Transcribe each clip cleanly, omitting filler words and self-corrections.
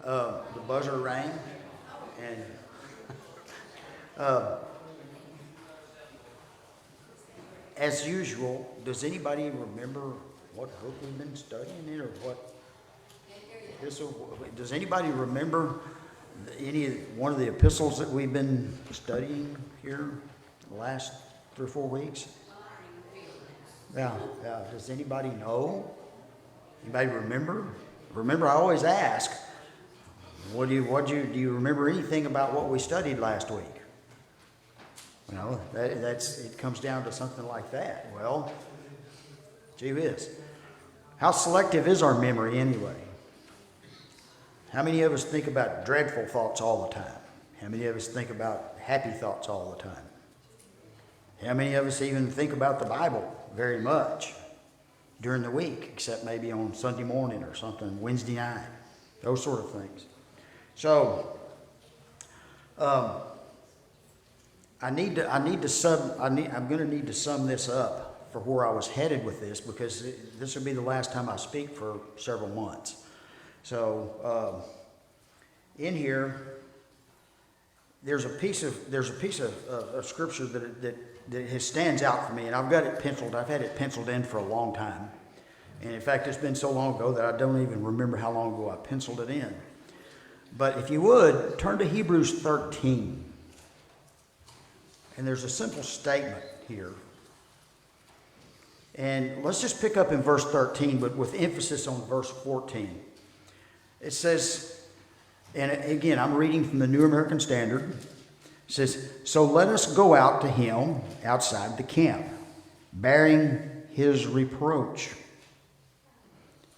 The buzzer rang, and as usual, does anybody remember what book we've been studying in, or what? Does anybody remember one of the epistles that we've been studying here the last 3 or 4 weeks? Yeah. Does anybody know? Anybody remember? Remember, I always ask, do you remember anything about what we studied last week? Well, it comes down to something like that. Well, gee whiz. How selective is our memory anyway? How many of us think about dreadful thoughts all the time? How many of us think about happy thoughts all the time? How many of us even think about the Bible very much during the week, except maybe on Sunday morning or something, Wednesday night, those sort of things. So, I'm going to need to sum this up for where I was headed with this, because this will be the last time I speak for several months. So, in here, there's a piece of scripture that stands out for me, and I've got it penciled. I've had it penciled in for a long time, and in fact, it's been so long ago that I don't even remember how long ago I penciled it in. But if you would, turn to Hebrews 13. And there's a simple statement here. And let's just pick up in verse 13, but with emphasis on verse 14. It says, and again, I'm reading from the New American Standard. It says, "So let us go out to him outside the camp, bearing his reproach."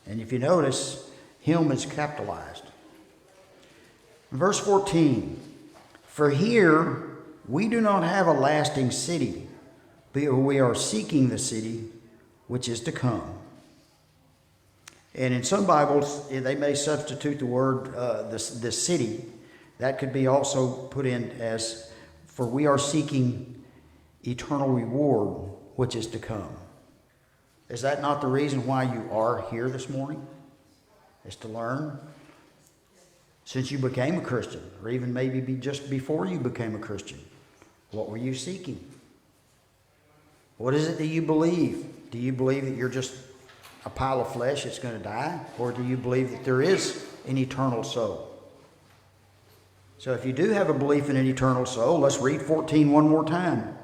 And if you notice, him is capitalized. Verse 14, "For here we do not have a lasting city, but we are seeking the city which is to come." And in some Bibles, they may substitute the word the city. That could be also put in as, "For we are seeking eternal reward which is to come." Is that not the reason why you are here this morning? Is to learn? Since you became a Christian, or even maybe just before you became a Christian, what were you seeking? What is it that you believe? Do you believe that you're just a pile of flesh that's going to die? Or do you believe that there is an eternal soul? So if you do have a belief in an eternal soul, let's read 14 one more time.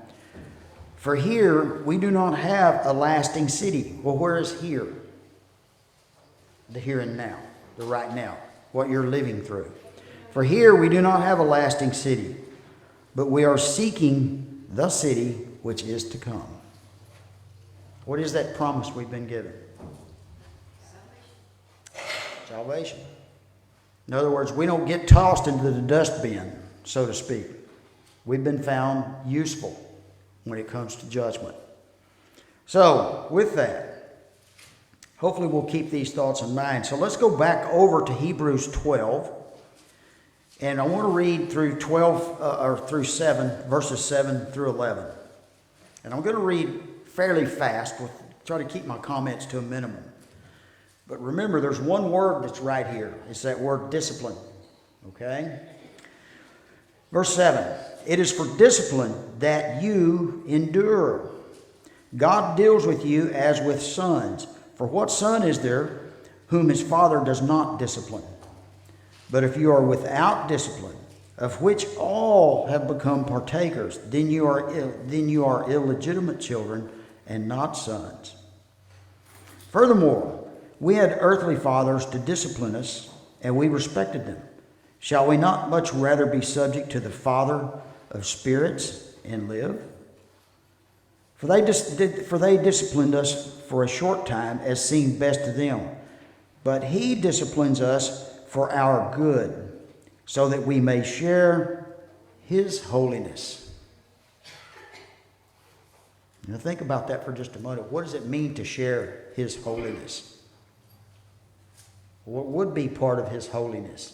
"For here we do not have a lasting city." Well, where is here? The here and now, the right now, what you're living through. "For here we do not have a lasting city, but we are seeking the city which is to come." What is that promise we've been given? Salvation. In other words, we don't get tossed into the dustbin, so to speak. We've been found useful when it comes to judgment. So, with that, hopefully we'll keep these thoughts in mind. So let's go back over to Hebrews 12. And I want to read through 12 or through 7, verses 7 through 11. And I'm going to read fairly fast. Try to keep my comments to a minimum. But remember, there's one word that's right here. It's that word discipline. Okay? Verse 7. "It is for discipline that you endure. God deals with you as with sons. For what son is there whom his father does not discipline? But if you are without discipline, of which all have become partakers, then you are illegitimate children and not sons. Furthermore, we had earthly fathers to discipline us, and we respected them. Shall we not much rather be subject to the Father of spirits and live? For they disciplined us for a short time as seemed best to them, but he disciplines us for our good, so that we may share his holiness." Now think about that for just a moment. What does it mean to share his holiness? What would be part of his holiness?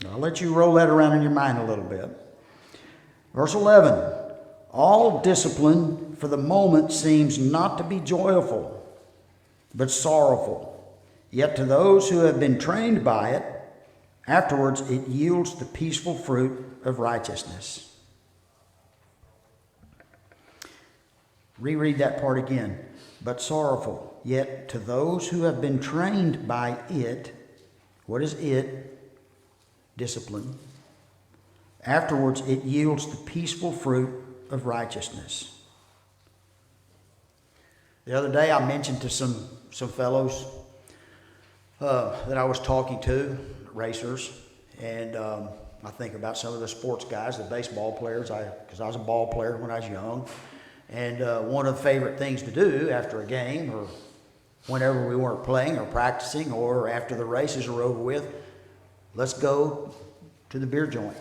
I'll let you roll that around in your mind a little bit. Verse 11. "All discipline for the moment seems not to be joyful, but sorrowful. Yet to those who have been trained by it, afterwards it yields the peaceful fruit of righteousness. Reread that part again. But sorrowful, yet to those who have been trained by it, what is it? Discipline. Afterwards it yields the peaceful fruit of righteousness. The other day I mentioned to some fellows that I was talking to, racers, and I think about some of the sports guys, the baseball players, because I was a ball player when I was young. And one of the favorite things to do after a game or whenever we weren't playing or practicing or after the races are over with, let's go to the beer joint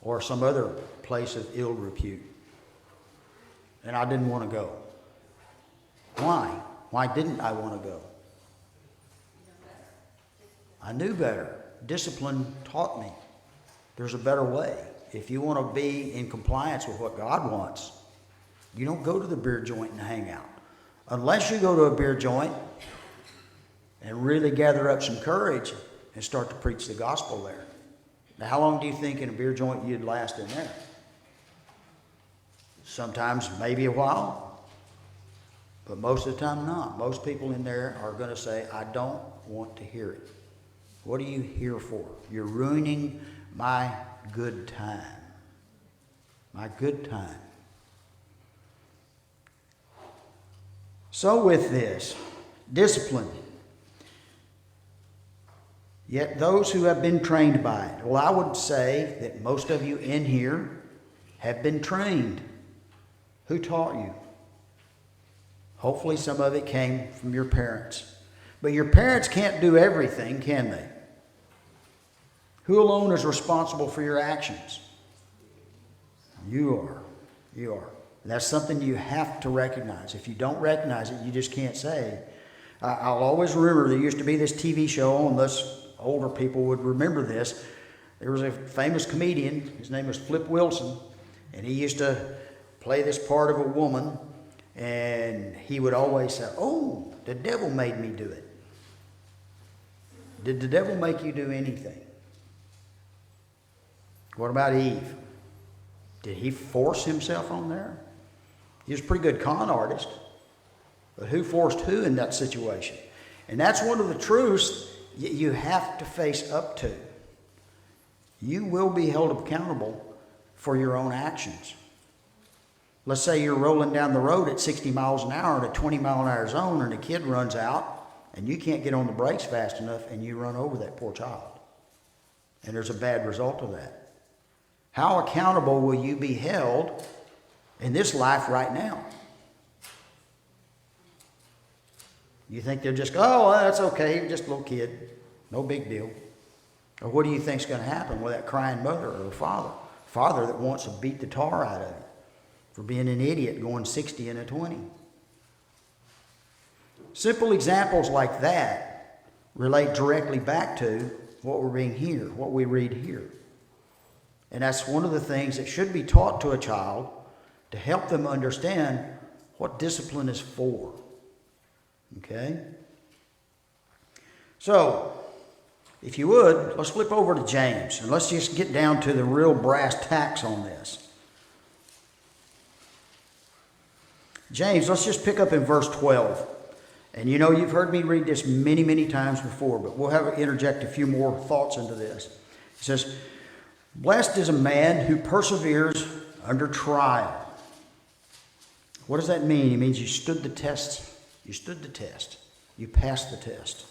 or some other place of ill repute. And I didn't want to go. Why? Why didn't I want to go? I knew better. Discipline taught me there's a better way. If you want to be in compliance with what God wants, you don't go to the beer joint and hang out. Unless you go to a beer joint and really gather up some courage and start to preach the gospel there. Now, how long do you think in a beer joint you'd last in there? Sometimes maybe a while, but most of the time not. Most people in there are going to say, I don't want to hear it. What are you here for? You're ruining my good time. My good time. So with this, discipline. Yet those who have been trained by it. Well, I would say that most of you in here have been trained. Who taught you? Hopefully some of it came from your parents. But your parents can't do everything, can they? Who alone is responsible for your actions? You are. You are. And that's something you have to recognize. If you don't recognize it, you just can't say. I'll always remember there used to be this TV show, and those older people would remember this. There was a famous comedian. His name was Flip Wilson. And he used to play this part of a woman. And he would always say, oh, the devil made me do it. Did the devil make you do anything? What about Eve? Did he force himself on there? He was a pretty good con artist. But who forced who in that situation? And that's one of the truths you have to face up to. You will be held accountable for your own actions. Let's say you're rolling down the road at 60 miles an hour in a 20 mile an hour zone and a kid runs out and you can't get on the brakes fast enough and you run over that poor child. And there's a bad result of that. How accountable will you be held in this life right now? You think they'll just go, oh, well, that's okay, just a little kid, no big deal. Or what do you think's going to happen with that crying mother or father that wants to beat the tar out of you for being an idiot going 60 in a 20? Simple examples like that relate directly back to what we read here. And that's one of the things that should be taught to a child to help them understand what discipline is for. Okay? So, if you would, let's flip over to James and let's just get down to the real brass tacks on this. James, let's just pick up in verse 12. And you know, you've heard me read this many, many times before, but we'll interject a few more thoughts into this. It says, blessed is a man who perseveres under trial. What does that mean? It means you stood the test. You stood the test. You passed the test.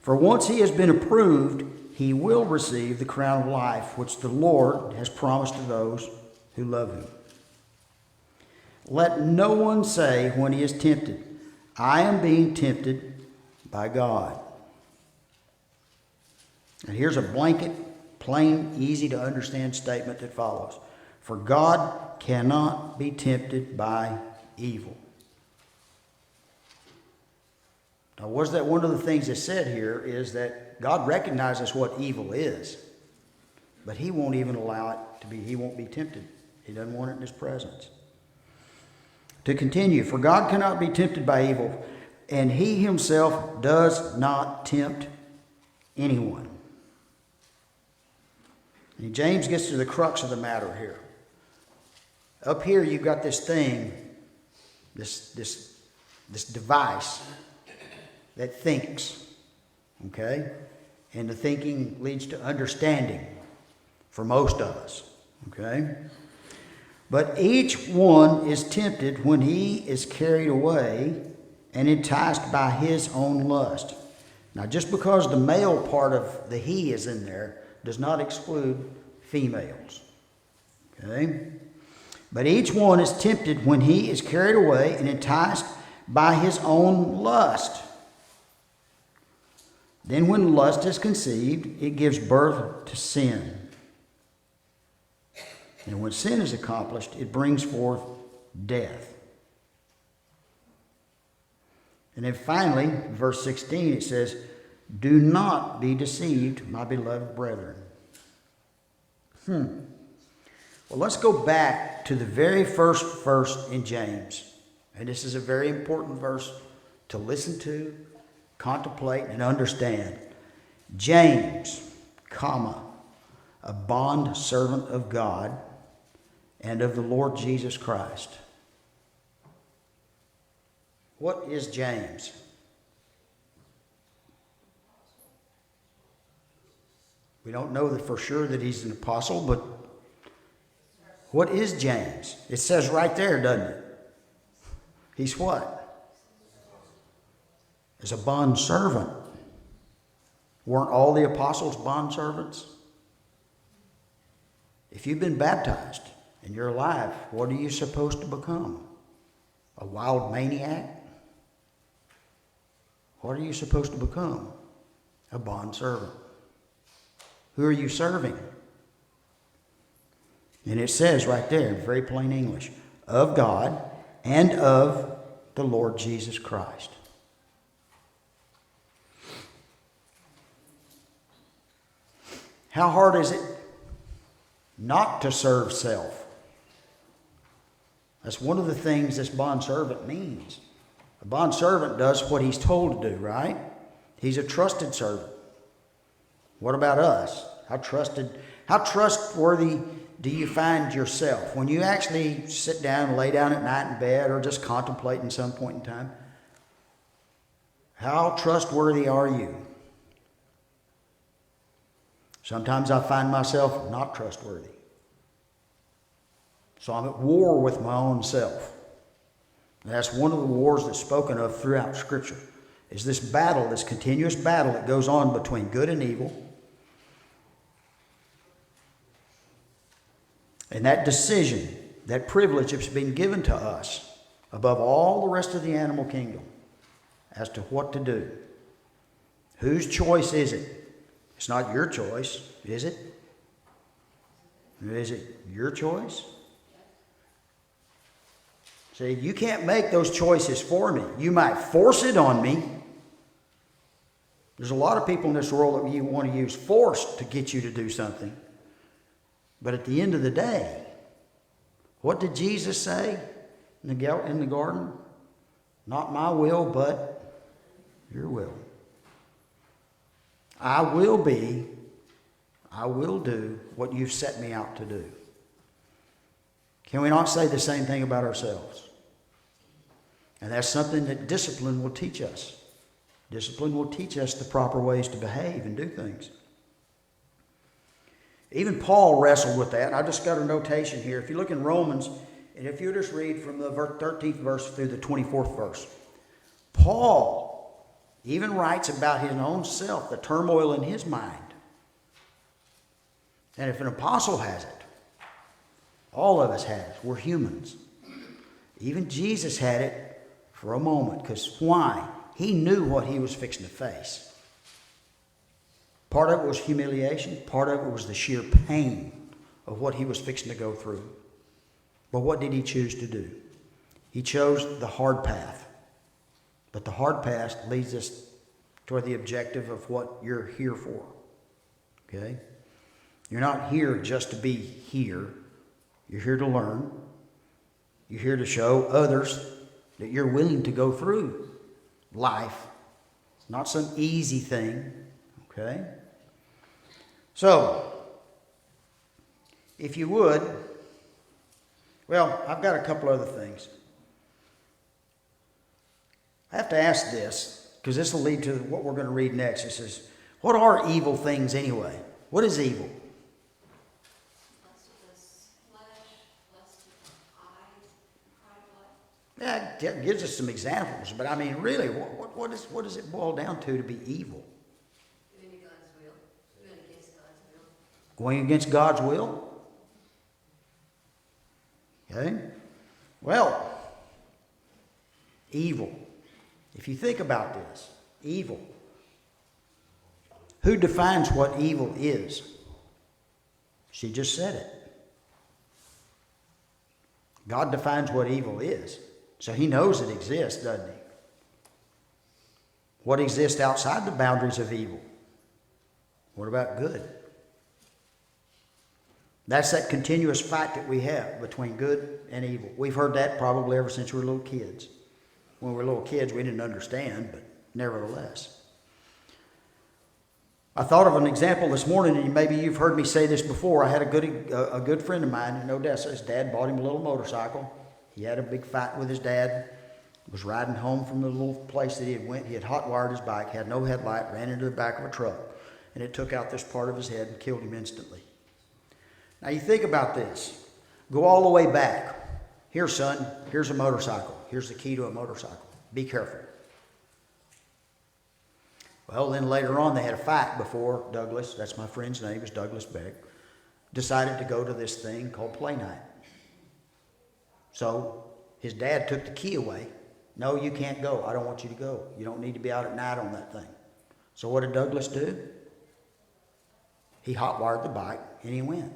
For once he has been approved, he will receive the crown of life, which the Lord has promised to those who love him. Let no one say when he is tempted, I am being tempted by God. And here's a blanket, plain, easy to understand statement that follows. For God cannot be tempted by evil. Now, was that one of the things that's said here is that God recognizes what evil is, but he won't even allow it to be, he won't be tempted. He doesn't want it in his presence. To continue, for God cannot be tempted by evil, And he himself does not tempt anyone. And James gets to the crux of the matter here. Up here you've got this thing, this device that thinks. Okay? And the thinking leads to understanding for most of us. Okay? But each one is tempted when he is carried away and enticed by his own lust. Now, just because the male part of the he is in there does not exclude females. Okay? But each one is tempted when he is carried away and enticed by his own lust. Then when lust is conceived, it gives birth to sin. And when sin is accomplished, it brings forth death. And then finally, verse 16, it says, "Do not be deceived, my beloved brethren." Well, let's go back to the very first verse in James. And this is a very important verse to listen to, contemplate, and understand. James, comma, a bondservant of God and of the Lord Jesus Christ. What is James? We don't know for sure that he's an apostle, but what is James? It says right there, doesn't it? He's what? As a bondservant. Weren't all the apostles bondservants? If you've been baptized and you're alive, what are you supposed to become? A wild maniac? What are you supposed to become? A bondservant. Who are you serving? And it says right there in very plain English, of God and of the Lord Jesus Christ. How hard is it not to serve self? That's one of the things this bondservant means. A bondservant does what he's told to do, right? He's a trusted servant. What about us? How trustworthy do you find yourself? When you actually sit down and lay down at night in bed or just contemplating some point in time, how trustworthy are you? Sometimes I find myself not trustworthy. So I'm at war with my own self. And that's one of the wars that's spoken of throughout Scripture, is this battle, this continuous battle that goes on between good and evil. And that decision, that privilege has been given to us above all the rest of the animal kingdom as to what to do. Whose choice is it? It's not your choice, is it? Is it your choice? See, you can't make those choices for me. You might force it on me. There's a lot of people in this world that you want to use force to get you to do something. But at the end of the day, what did Jesus say in the garden? Not my will, but your will. I will do what you've set me out to do. Can we not say the same thing about ourselves? And that's something that discipline will teach us. Discipline will teach us the proper ways to behave and do things. Even Paul wrestled with that. I just got a notation here. If you look in Romans, and if you just read from the 13th verse through the 24th verse, Paul even writes about his own self, the turmoil in his mind. And if an apostle has it, all of us have it. We're humans. Even Jesus had it for a moment. Because why? He knew what he was fixing to face. Part of it was humiliation. Part of it was the sheer pain of what he was fixing to go through. But what did he choose to do? He chose the hard path. But the hard path leads us toward the objective of what you're here for. Okay? You're not here just to be here. You're here to learn. You're here to show others that you're willing to go through life. It's not some easy thing, okay? So, if you would, well, I've got a couple other things. I have to ask this, because this will lead to what we're going to read next. It says, what are evil things anyway? What is evil? Yeah, it gives us some examples, but I mean, really, what does it boil down to be evil? Doing God's will. Going against God's will. Going against God's will? Okay. Well, evil. If you think about this, evil. Who defines what evil is? She just said it. God defines what evil is. So he knows it exists, doesn't he? What exists outside the boundaries of evil? What about good? That's that continuous fight that we have between good and evil. We've heard that probably ever since we were little kids. When we were little kids, we didn't understand, but nevertheless. I thought of an example this morning, and maybe you've heard me say this before. I had a good friend of mine in Odessa. His dad bought him a little motorcycle. He had a big fight with his dad. Was riding home from the little place that he had went. He had hot-wired his bike, had no headlight, ran into the back of a truck, and it took out this part of his head and killed him instantly. Now you think about this. Go all the way back. Here, son, here's a motorcycle. Here's the key to a motorcycle. Be careful. Well, then later on they had a fight before Douglas, that's my friend's name, is Douglas Beck, decided to go to this thing called play night. So his dad took the key away. No, you can't go. I don't want you to go. You don't need to be out at night on that thing. So what did Douglas do? He hot-wired the bike and he went.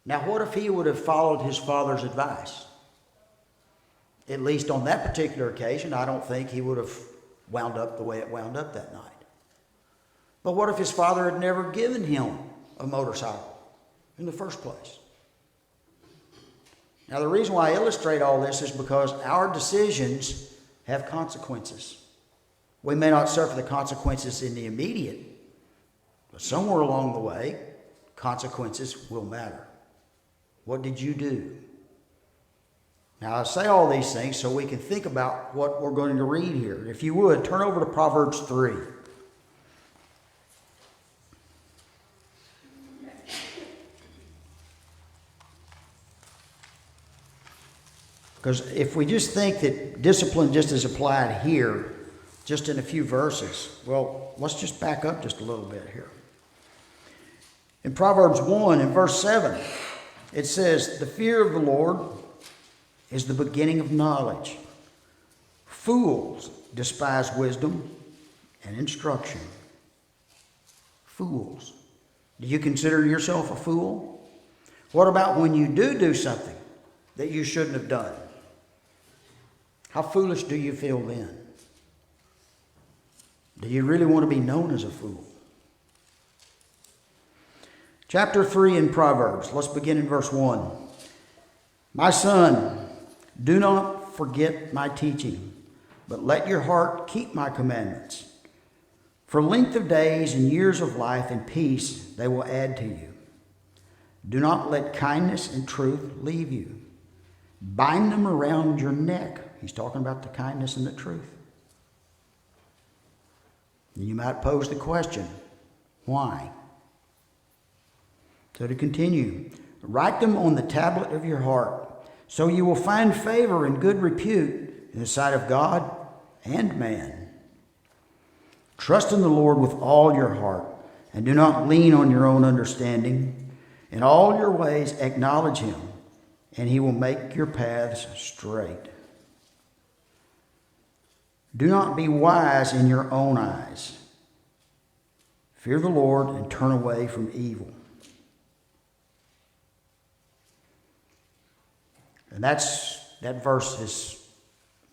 Now what if he would have followed his father's advice? At least on that particular occasion, I don't think he would have wound up the way it wound up that night. But what if his father had never given him a motorcycle in the first place? Now, the reason why I illustrate all this is because our decisions have consequences. We may not suffer the consequences in the immediate, but somewhere along the way, consequences will matter. What did you do? Now, I say all these things so we can think about what we're going to read here. If you would, turn over to Proverbs 3. Because if we just think that discipline just is applied here, just in a few verses, well, let's just back up just a little bit here. In Proverbs 1, in verse 7, it says, "The fear of the Lord is the beginning of knowledge. Fools despise wisdom and instruction." Fools. Do you consider yourself a fool? What about when you do something that you shouldn't have done? How foolish do you feel then? Do you really want to be known as a fool? Chapter 3 in Proverbs. Let's begin in verse 1. "My son, do not forget my teaching, but let your heart keep my commandments. For length of days and years of life and peace they will add to you. Do not let kindness and truth leave you. Bind them around your neck." He's talking about the kindness and the truth. You might pose the question, why? So to continue, "Write them on the tablet of your heart, so you will find favor and good repute in the sight of God and man. Trust in the Lord with all your heart, and do not lean on your own understanding. In all your ways acknowledge him, and he will make your paths straight. Do not be wise in your own eyes. Fear the Lord and turn away from evil." And that verse is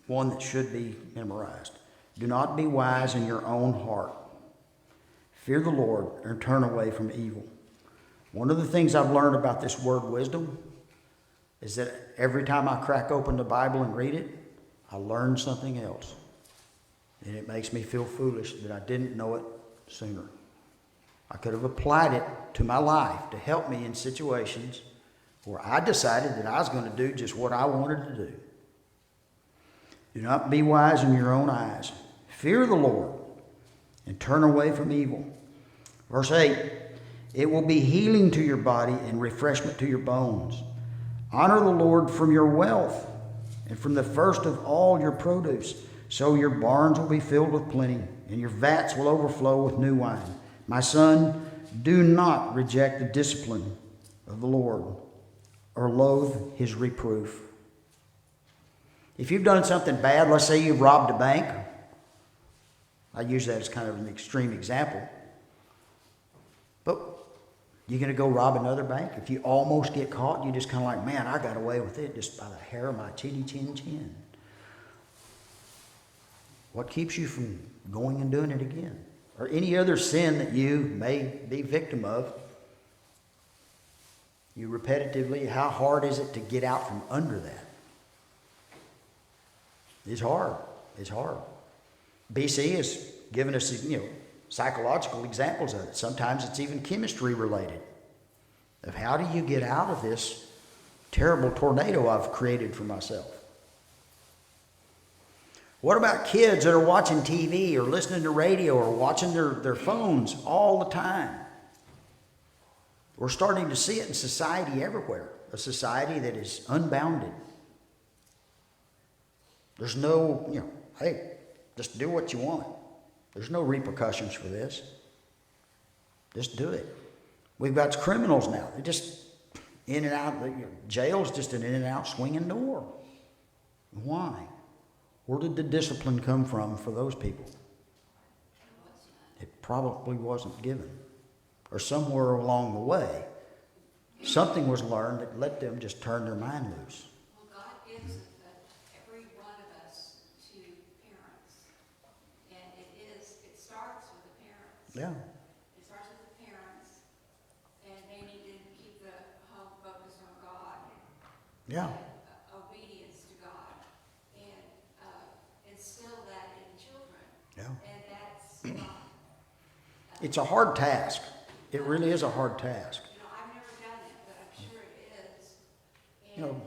one that should be memorized. Do not be wise in your own heart. Fear the Lord and turn away from evil. One of the things I've learned about this word wisdom is that every time I crack open the Bible and read it, I learn something else. And it makes me feel foolish that I didn't know it sooner. I could have applied it to my life to help me in situations where I decided that I was going to do just what I wanted to do. Do not be wise in your own eyes. Fear the Lord and turn away from evil. Verse 8, it will be healing to your body and refreshment to your bones. Honor the Lord from your wealth and from the first of all your produce. So your barns will be filled with plenty, and your vats will overflow with new wine. My son, do not reject the discipline of the Lord or loathe his reproof. If you've done something bad, let's say you've robbed a bank. I use that as kind of an extreme example. But you're going to go rob another bank? If you almost get caught, you just kind of like, man, I got away with it just by the hair of my chinny chin chin. What keeps you from going and doing it again? Or any other sin that you may be victim of? You repetitively, how hard is it to get out from under that? It's hard. It's hard. BC has given us, psychological examples of it. Sometimes it's even chemistry related. Of how do you get out of this terrible tornado I've created for myself? What about kids that are watching TV or listening to radio or watching their phones all the time? We're starting to see it in society everywhere. A society that is unbounded. There's no, hey, just do what you want. There's no repercussions for this. Just do it. We've got criminals now. They're just in and out. Jail's just an in and out swinging door. Why? Where did the discipline come from for those people? It probably wasn't given. Or somewhere along the way, something was learned that let them just turn their mind loose. Well, God gives every one of us to parents. And it starts with the parents. Yeah. It starts with the parents. And they need to keep the home focused on God. Yeah. Obedience to God. And instill that in children. Yeah. And that's not... It's a hard task. It really is a hard task. I've never done it, but I'm sure it is. And, No. and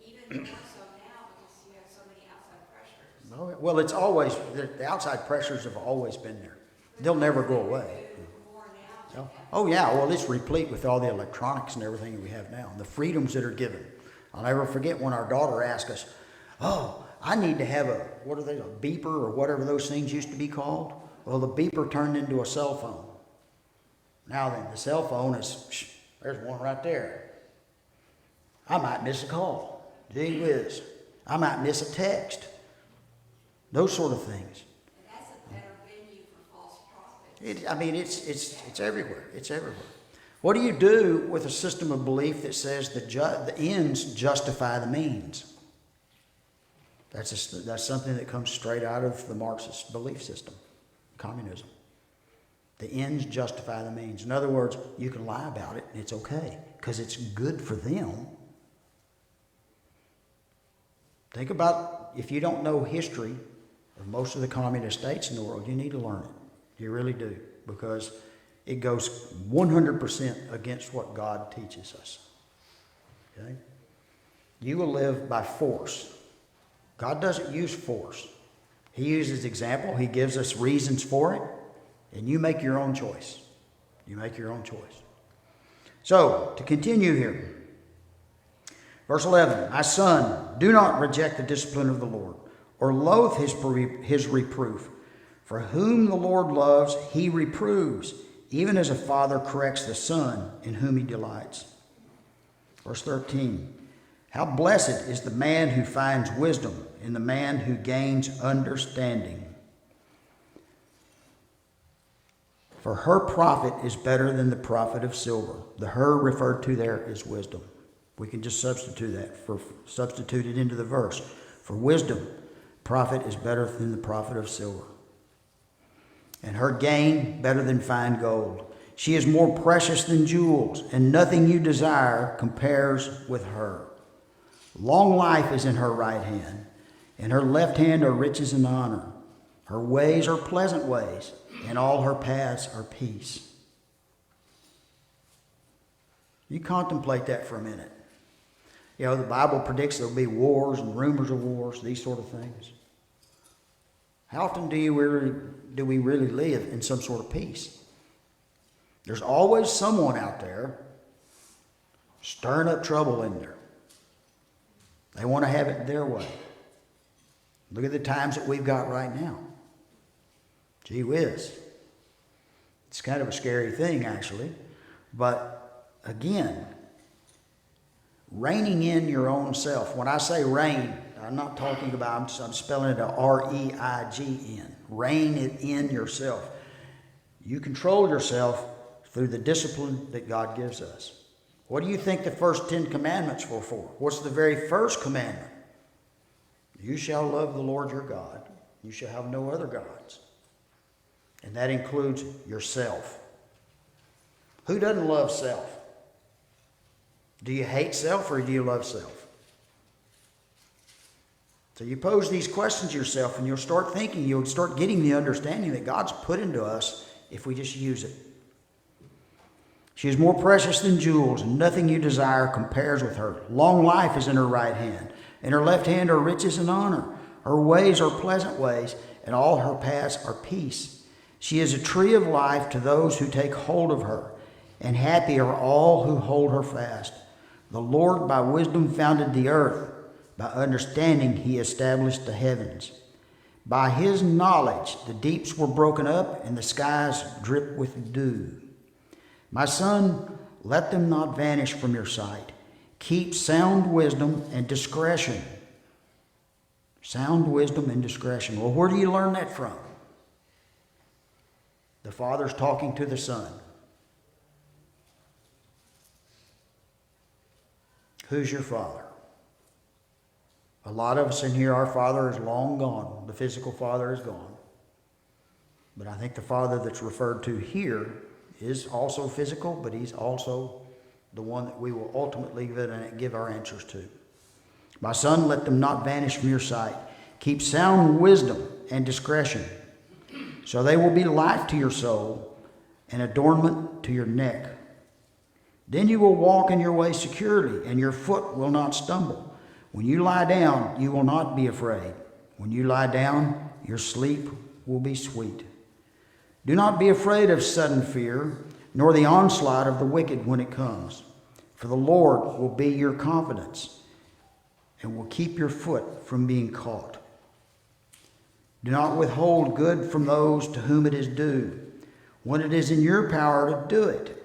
even more so now because you have so many outside pressures. Well, it's always, the outside pressures have always been there. They'll never go away. More now. Oh yeah, well it's replete with all the electronics and everything that we have now. The freedoms that are given. I'll never forget when our daughter asked us, oh, I need to have a beeper or whatever those things used to be called. Well, the beeper turned into a cell phone. Now then, the cell phone is, there's one right there. I might miss a call. Gee whiz. I might miss a text. Those sort of things. And that's a better venue for false prophets. It's everywhere. It's everywhere. What do you do with a system of belief that says the ends justify the means? That's something that comes straight out of the Marxist belief system, communism. The ends justify the means. In other words, you can lie about it and it's okay because it's good for them. Think about if you don't know history of most of the communist states in the world, you need to learn it. You really do, because it goes 100% against what God teaches us. Okay? You will live by force. God doesn't use force. He uses example. He gives us reasons for it. And you make your own choice. You make your own choice. So, to continue here. Verse 11. My son, do not reject the discipline of the Lord, or loathe his reproof. For whom the Lord loves, he reproves, even as a father corrects the son in whom he delights. Verse 13. How blessed is the man who finds wisdom, and the man who gains understanding. For her profit is better than the profit of silver. The her referred to there is wisdom. We can just substitute it into the verse. For wisdom, profit is better than the profit of silver. And her gain better than fine gold. She is more precious than jewels, and nothing you desire compares with her. Long life is in her right hand, and her left hand are riches and honor. Her ways are pleasant ways, and all her paths are peace. You contemplate that for a minute. You know, the Bible predicts there'll be wars and rumors of wars, these sort of things. How often do we really live in some sort of peace? There's always someone out there stirring up trouble in there. They want to have it their way. Look at the times that we've got right now. Gee whiz. It's kind of a scary thing, actually. But again, reining in your own self. When I say reign, I'm not talking about, I'm spelling it R-E-I-G-N. Rein it in yourself. You control yourself through the discipline that God gives us. What do you think the first 10 commandments were for? What's the very first commandment? You shall love the Lord your God. You shall have no other gods. And that includes yourself. Who doesn't love self? Do you hate self or do you love self? So you pose these questions to yourself and you'll start thinking, you'll start getting the understanding that God's put into us if we just use it. She is more precious than jewels, and nothing you desire compares with her. Long life is in her right hand. In her left hand are riches and honor. Her ways are pleasant ways, and all her paths are peace. She is a tree of life to those who take hold of her, and happy are all who hold her fast. The Lord by wisdom founded the earth. By understanding he established the heavens. By his knowledge the deeps were broken up, and the skies drip with dew. My son, let them not vanish from your sight. Keep sound wisdom and discretion. Sound wisdom and discretion. Well, where do you learn that from? The Father's talking to the Son. Who's your father? A lot of us in here, our father is long gone. The physical father is gone. But I think the father that's referred to here is also physical, but he's also the one that we will ultimately give our answers to. My son, let them not vanish from your sight. Keep sound wisdom and discretion, so they will be life to your soul and adornment to your neck. Then you will walk in your way securely, and your foot will not stumble. When you lie down, you will not be afraid. When you lie down, your sleep will be sweet. Do not be afraid of sudden fear, nor the onslaught of the wicked when it comes. For the Lord will be your confidence and will keep your foot from being caught. Do not withhold good from those to whom it is due, when it is in your power to do it.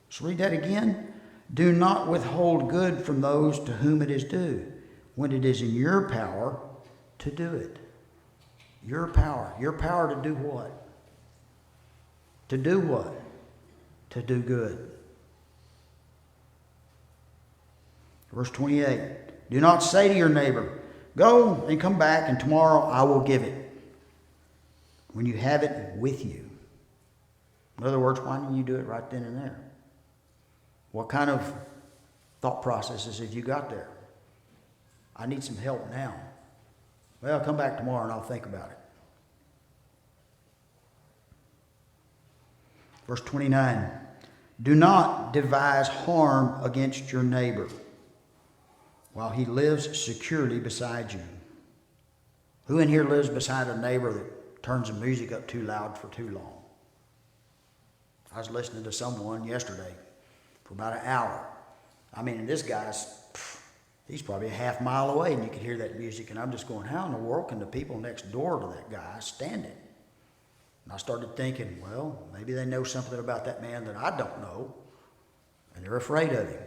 Let's read that again. Do not withhold good from those to whom it is due, when it is in your power to do it. Your power. Your power to do what? To do what? To do good. Verse 28. Do not say to your neighbor, go and come back, and tomorrow I will give it, when you have it with you. In other words, why don't you do it right then and there? What kind of thought processes have you got there? I need some help now. Well, come back tomorrow and I'll think about it. Verse 29. Do not devise harm against your neighbor while he lives securely beside you. Who in here lives beside a neighbor that turns the music up too loud for too long? I was listening to someone yesterday for about an hour. I mean, this guy's, he's probably a half mile away and you could hear that music, and I'm just going, how in the world can the people next door to that guy stand it? And I started thinking, well, maybe they know something about that man that I don't know, and they're afraid of him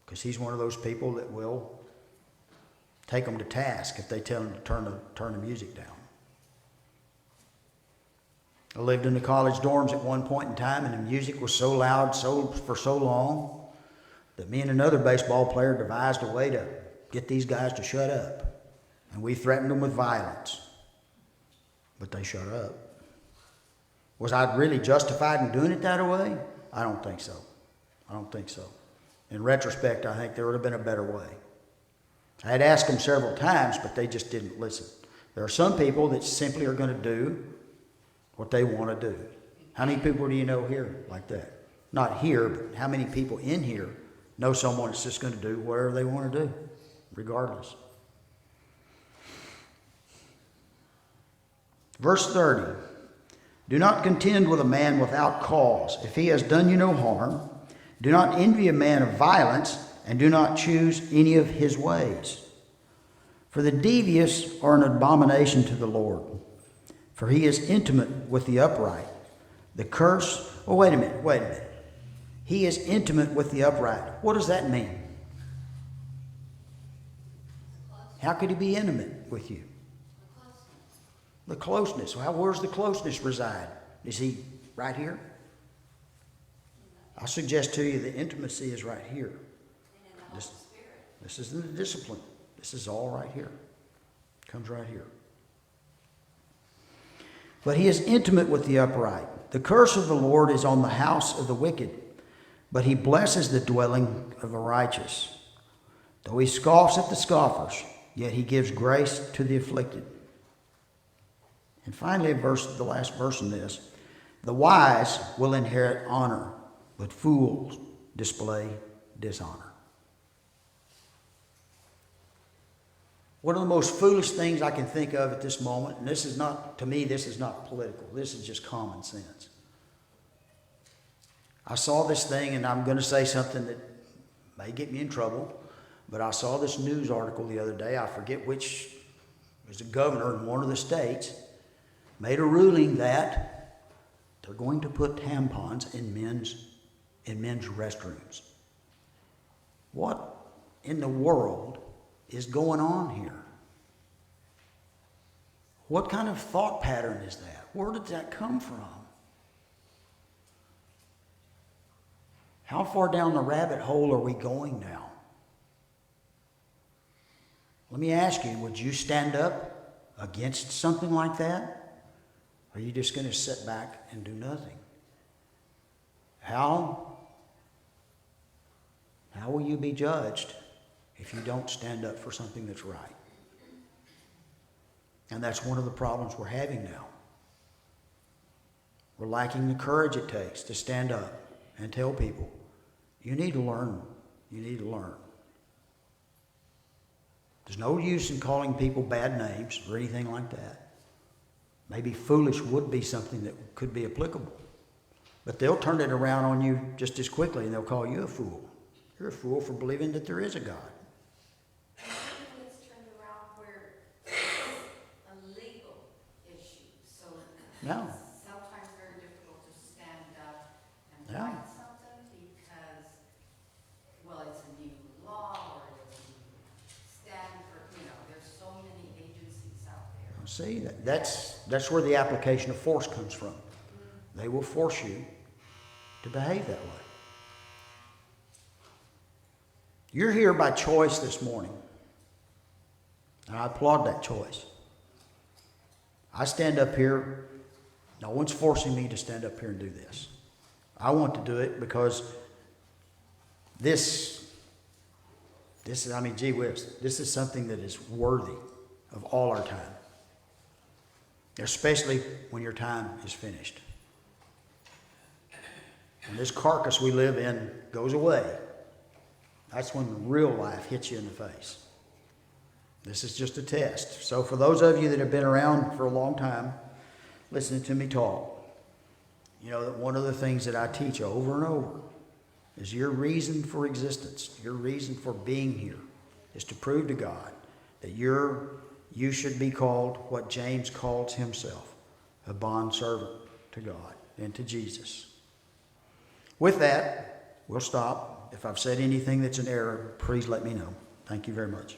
because he's one of those people that will take them to task if they tell them to turn the music down. I lived in the college dorms at one point in time, and the music was so loud for so long that me and another baseball player devised a way to get these guys to shut up. And we threatened them with violence. But they shut up. Was I really justified in doing it that way? I don't think so. I don't think so. In retrospect, I think there would have been a better way. I had asked them several times, but they just didn't listen. There are some people that simply are going to do what they want to do. How many people do you know here like that? Not here, but how many people in here know someone that's just going to do whatever they want to do, regardless? Verse 30. Do not contend with a man without cause, if he has done you no harm. Do not envy a man of violence, and do not choose any of his ways. For the devious are an abomination to the Lord, for he is intimate with the upright. The curse, oh, wait a minute. He is intimate with the upright. What does that mean? How could he be intimate with you? The closeness. Well, where's the closeness reside? Is he right here? I suggest to you the intimacy is right here. This is the discipline. This is all right here. Comes right here. But he is intimate with the upright. The curse of the Lord is on the house of the wicked, but he blesses the dwelling of the righteous. Though he scoffs at the scoffers, yet he gives grace to the afflicted. And finally, the last verse in this. The wise will inherit honor, but fools display dishonor. One of the most foolish things I can think of at this moment, and this is not, to me, this is not political. This is just common sense. I saw this thing, and I'm going to say something that may get me in trouble, but I saw this news article the other day. I forget which, it was a governor in one of the states, made a ruling that they're going to put tampons in men's restrooms. What in the world is going on here? What kind of thought pattern is that? Where did that come from? How far down the rabbit hole are we going now? Let me ask you, would you stand up against something like that? Or are you just going to sit back and do nothing? How will you be judged if you don't stand up for something that's right? And that's one of the problems we're having now. We're lacking the courage it takes to stand up and tell people, you need to learn. You need to learn. There's no use in calling people bad names or anything like that. Maybe foolish would be something that could be applicable. But they'll turn it around on you just as quickly and they'll call you a fool. You're a fool for believing that there is a God. It's turned around where it's a legal issue, so No. it's sometimes very difficult to stand up and Yeah. fight something because, well, it's a new law or it's a new stand for, there's so many agencies out there. See, that's where the application of force comes from. They will force you to behave that way. You're here by choice this morning. And I applaud that choice. I stand up here. No one's forcing me to stand up here and do this. I want to do it because this is, gee whiz, this is something that is worthy of all our time. Especially when your time is finished. When this carcass we live in goes away, that's when real life hits you in the face. This is just a test. So for those of you that have been around for a long time, listening to me talk, you know that one of the things that I teach over and over is your reason for existence, your reason for being here, is to prove to God that you should be called what James calls himself, a bondservant to God and to Jesus. With that, we'll stop. If I've said anything that's an error, please let me know. Thank you very much.